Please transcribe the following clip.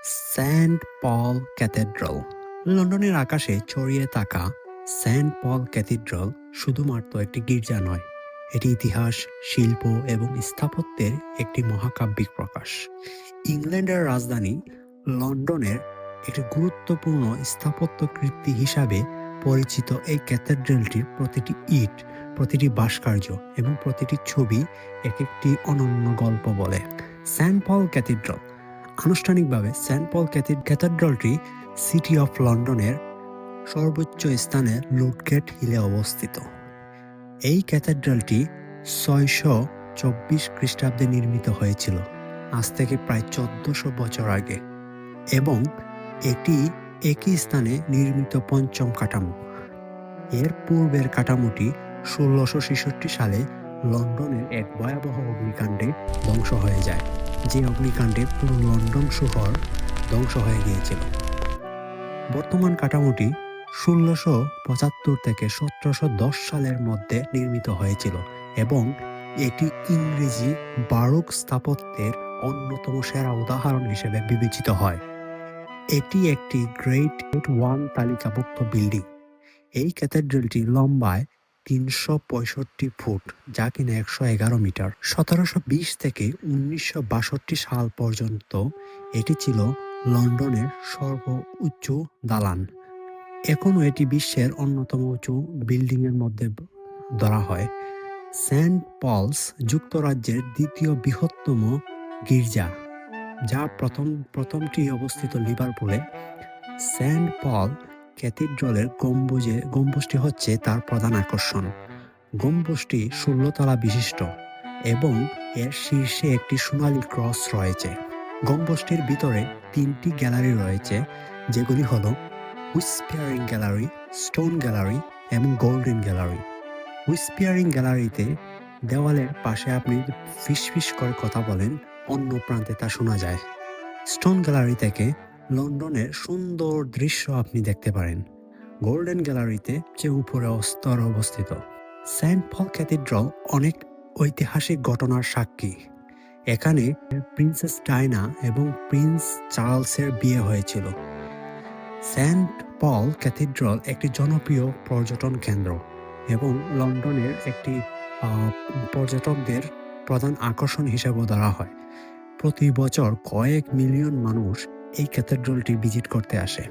Saint পল cathedral. লন্ডনের আকাশে ছড়িয়ে থাকা সেন্ট পল ক্যাথেড্রাল শুধুমাত্র একটি গির্জা নয়, এটি ইতিহাস, শিল্প এবং স্থাপত্যের একটি মহাকাব্যিক প্রকাশ। ইংল্যান্ডের রাজধানী লন্ডনের একটি গুরুত্বপূর্ণ স্থাপত্য কীর্তি হিসাবে পরিচিত এই ক্যাথেড্রালটির প্রতিটি ইট, প্রতিটি ভাস্কর্য এবং প্রতিটি ছবি এক একটি অনন্য গল্প বলে। সেন্ট পল ক্যাথেড্রাল। আনুষ্ঠানিকভাবে সেন্ট পল ক্যাথেড্রালটি সিটি অফ লন্ডনের সর্বোচ্চ স্থানে লুডগেট হিলে অবস্থিত। এই ক্যাথেড্রালটি 624 খ্রিস্টাব্দে নির্মিত হয়েছিল, আজ থেকে প্রায় 1400 বছর আগে, এবং এটি একই স্থানে নির্মিত পঞ্চম কাঠামো। এর পূর্বের কাঠামোটি 1666 সালে লন্ডনের এক ভয়াবহ অগ্নিকাণ্ডে ধ্বংস হয়ে যায়, যে অগ্নিকাণ্ডে পুরো লন্ডন শহর ধ্বংস হয়ে গিয়েছিল। বর্তমান কাঠামোটি 1675 থেকে 1710 সালের মধ্যে নির্মিত হয়েছিল এবং এটি ইংরেজি বারোক স্থাপত্যের অন্যতম সেরা উদাহরণ হিসেবে বিবেচিত হয়। এটি একটি গ্রেড 1 তালিকাভুক্ত বিল্ডিং। এই ক্যাথেড্রালটি লম্বায় 365 ফুট, যা কিনা 111 মিটার। 1720 থেকে 1962 সাল পর্যন্ত এটি ছিল লন্ডনের সর্বোচ্চ দালান। এখনও এটি বিশ্বের অন্যতম উঁচু বিল্ডিংয়ের মধ্যে ধরা হয়। সেন্ট পলস যুক্তরাজ্যের দ্বিতীয় বৃহত্তম গির্জা, যা প্রথমটি অবস্থিত লিভারপুলে। সেন্ট পল ক্যাথেড্রালের গম্বুজটি হচ্ছে তার প্রধান আকর্ষণ। গম্বুজটি 16 তলা বিশিষ্ট এবং এর শীর্ষে একটি সোনালী ক্রস রয়েছে। গম্বুজটির ভিতরে 3টি গ্যালারি রয়েছে, যেগুলি হলো হুইসপিয়ারিং গ্যালারি, স্টোন গ্যালারি এবং গোল্ডেন গ্যালারি। হুইসপিয়ারিং গ্যালারিতে দেওয়ালের পাশে আপনি ফিসফিস করে কথা বলেন, অন্য প্রান্তে তা শোনা যায়। স্টোন গ্যালারি থেকে লন্ডনের সুন্দর দৃশ্য আপনি দেখতে পারেন। গোল্ডেন গ্যালারিতে যে উপরে স্তরে অবস্থিত। সেন্ট পল ক্যাথেড্রাল অনেক ঐতিহাসিক ঘটনার সাক্ষী। এখানে প্রিন্সেস ডায়না এবং প্রিন্স চার্লসের বিয়ে হয়েছিল। সেন্ট পল ক্যাথেড্রাল একটি জনপ্রিয় পর্যটন কেন্দ্র এবং লন্ডনের একটি পর্যটকদের প্রধান আকর্ষণ হিসেবে ধরা হয়। প্রতি বছর কয়েক মিলিয়ন মানুষ এই ক্যাথেড্রালটি ভিজিট করতে আসে।